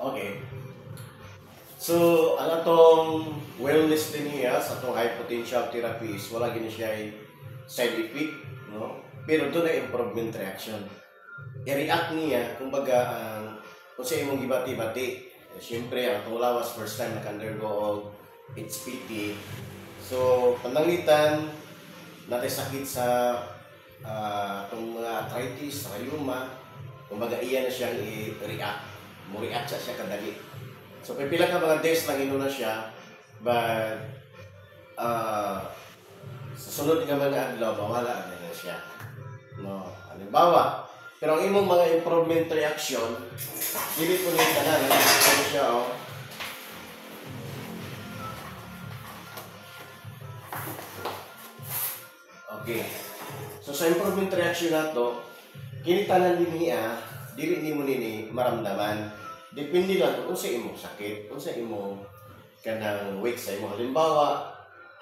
Okay. So, ang atong wellness din niya sa atong high potential therapy is wala gini siya ay side effect, no? Pero doon ay improvement reaction. I-react niya, kumbaga, kung sa imong gibati-bati. Siyempre, ang atong lawas first time naka-undergo og HPT. So, pananglitan, natin sakit sa itong mga arthritis, sa rheuma, kumbaga iya na siyang i-react. Mo-react siya kadali. So, pipila ka mga days lang inuna siya, but sa sunod nga mga adlaw, mawala na siya. No, halimbawa, pero ang imong mga improvement reaction, dili po nito na, ano siya, oh. Okay. So, sa improvement reaction na to, kinitanan din niya, dili ni mo nini maramdaman. Depende lang kung sa imong sakit, kung sa imong kanang weight sa imong. Halimbawa,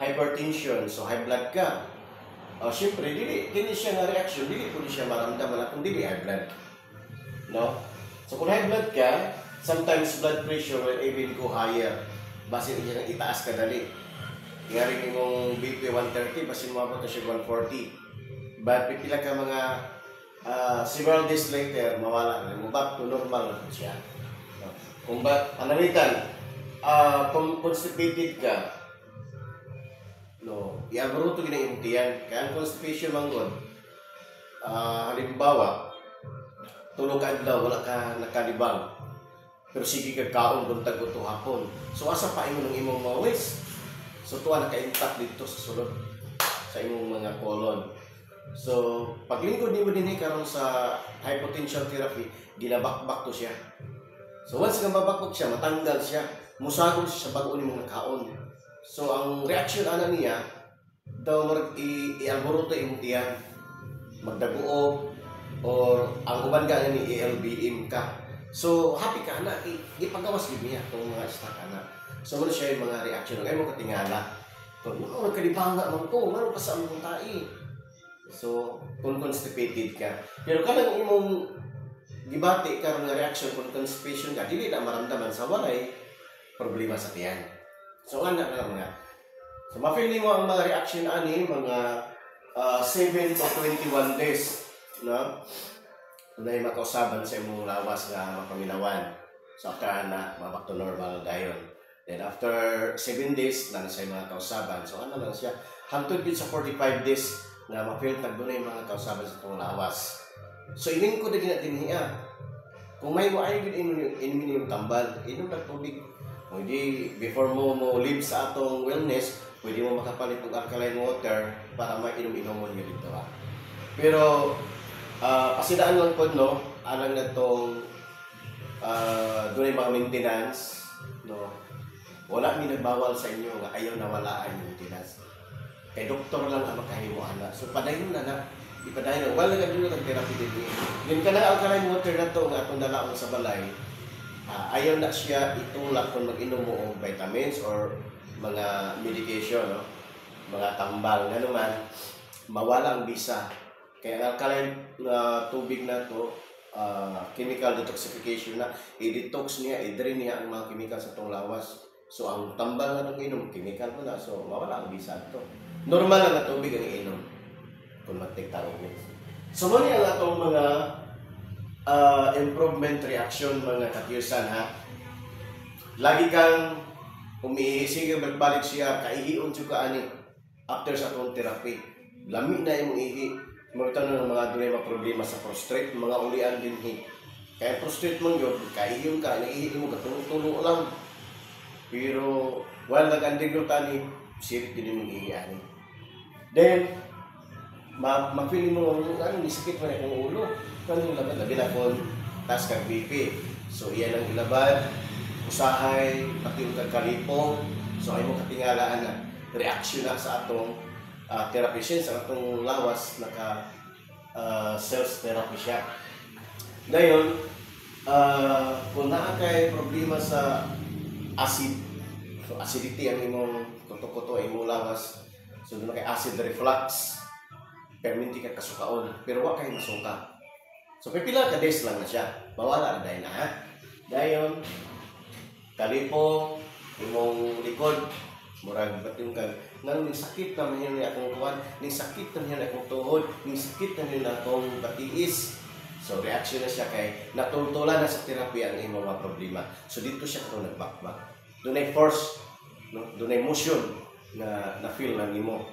hypertension, so high blood ka. Siyempre, dili siya nga reaction, dili po siya maramdaman kung dili high blood. No? So, kung high blood ka, sometimes blood pressure will even go higher. Basin niya itaas ka dali. Ngari mong BP 130, basin mo na siya 140. But pipila ka mga several days later, mawala na. Back to normal na siya. Kung ba, panalitan, kung constipated ka, no, i-abruto ginang imtiyan. Kaya ang constipation manggod, halimbawa, tulog ka adlaw, wala ka nakalibang. Pero sige ka kaon buntag o hapon. So asa pa imo ng imong mga waste? So tuwa naka-intact dito sa sulod sa imong mga colon. So paglingkod nimo dinhi karon sa high potential therapy, ginabakbak to siya. So once nga mabakbak siya, matanggal siya, musagol siya sa bago nimong nakaon. So ang reaction ana niya, daw i-alboruto imong tiyan, magdaguo, or ang uban ka ni ALBM ka. So happy ka na, ipagawas gid niya tong mga stock ana. So ano siya yung mga reaction, ay mo katingala. Kung nagkalibanga man ko, ano pa sa among tai. So kung constipated ka, pero kanang imong gibati karon nga reaction kung constipation ka, dili na maramdaman sa walay problema sa tiyan. So ana na mga. So ma-feel mo ang mga reaction ani mga 7 to 21 days, no? Unay makausaban sa imong lawas nga mapaminawan. So after na mabak to normal dayon. Then after 7 days na sa mga kausaban. So ano lang siya, hangtod gid sa 45 days na ma-feel tagdunay mga kausaban sa itong lawas. So ining ko din niya. Kung may mo ay inumin yung tambal, inom ng tubig. Hindi before mo live sa atong wellness, pwede mo makapalit ng alkaline water para mainom-inom mo niyo dito. Pero pasidaan lang po, no, alang na itong doon mga maintenance, no, wala mi nagbawal sa inyo nga ayaw na walaan yung maintenance. Kay doktor lang ang makahimo ana. So padayon na ipadayon wala ka dito ng therapy din. Din ka na alkaline water na to nga atong dalaon sa balay. Ayaw na siya itulak kung mag-inom mo og vitamins or mga medication, no? Mga tambal nga naman mawala ang bisa. Kaya ang alkaline tubig na to, chemical detoxification na, i-detox niya, i-drain niya ang mga chemical sa itong lawas. So ang tambal na itong inom, chemical mo na, so mawala ang bisa ito. Normal na tubig ang inom kung magtiktarong niya. So muna ang itong mga improvement reaction mga katyusan, ha. Lagi kang umiisig, magbalik siya, kaihion siya ani after sa itong therapy. Lami na yung ihi. Magtanong ng mga dunay mga problema sa prostate, mga ulian din kaya prostate mo yun, kaihiyon ka, naihi mo, katulong-tulong lang. Pero, nag-undergo tani, sirit din yung ihiyan. Then, ma-feeling mo, nisakit mo na yung ulo. Kung labi na kung taas kang BP. So, iyan ang ilabad, usahay, pati yung kagkalipo. So, ay mo katingalaan na reaction na sa atong therapy siya, sa atong lawas, naka cells therapy siya. Ngayon, kung nakakay problema sa acid, so acidity ang imong kuto-kuto, imong lawas, so doon kay acid reflux, perminti ka kasukaon, pero wala kayo masuka. So pipila ka days lang na siya, mawala na dahil na, ha? Dayon, kalipo, imong likod, murag bating kag nang ning sakit na man yun akong kuwan, ning sakit na yun akong tuhod, ning sakit na yun akong batiis. So reaction na siya kay natultulan na sa therapy ang imong mga problema. So dito siya karon nagbakbak. Dunay force, no? Dunay motion na feel lang nimo.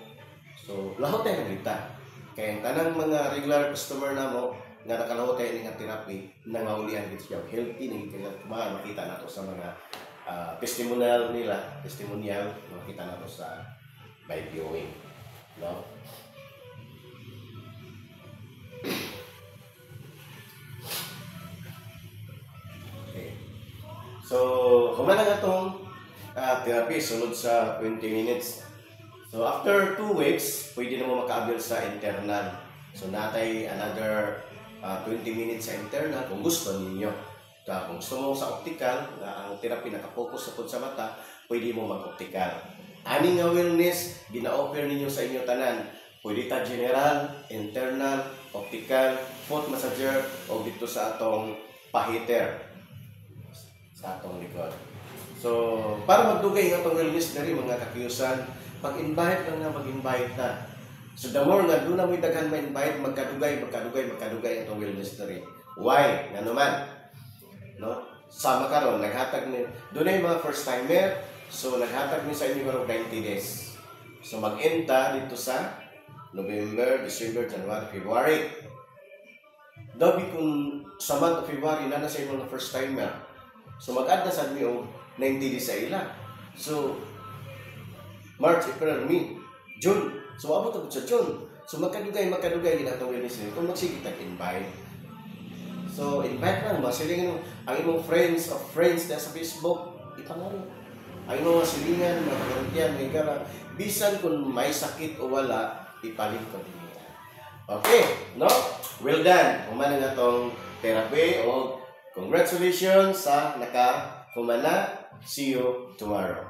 So lahot tayo nagita. Kaya ang tanang mga regular customer namo nga nakalahot tayo nga therapy nangaulian gid siya healthy ning makita nato sa mga testimonial nila, makita nato sa by viewing, no? Okay. So, humana nga itong therapy, sunod sa 20 minutes. So, after 2 weeks, pwede na mo maka-avail sa internal. So, natay another 20 minutes sa internal kung gusto ninyo. Kung gusto mo sa optical, ang therapy nakapokus sa mata, pwede mo mag-optical. Ani nga wellness, gina-offer ninyo sa inyo tanan. Pwede ta general, internal, optical, foot massager, o dito sa atong pahiter. Sa atong likod. So, para magdugay nga itong wellness na rin, mga kakyusan, pag-invite lang na mag-invite na. So, the more nga doon na may daghan ma-invite, magkadugay itong wellness na rin. Why? Nga naman, no? Sama karon naghatag ni doon ay mga first timer, so naghatag ni sa inyo karong 90 days. So mag-enta dito sa November, December, January, February. Dabi kung sa month of February na sa inyo ng first timer. So mag-add na sa inyo 90 days sa ila. So March, April, May, June. So abot na sa June. So magkadugay ginatong wellness nito kung magsige tag-invite. So, invite lang ba? Silingin ang imong friends of friends na sa Facebook, ipangaro. Ang imong silingan, mga kagantiyan, may gara. Bisan kung may sakit o wala, ipalit ko din nila. Okay, no? Well done. Humana nga itong therapy o congratulations sa naka-humana. See you tomorrow.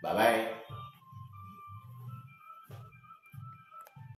Bye-bye.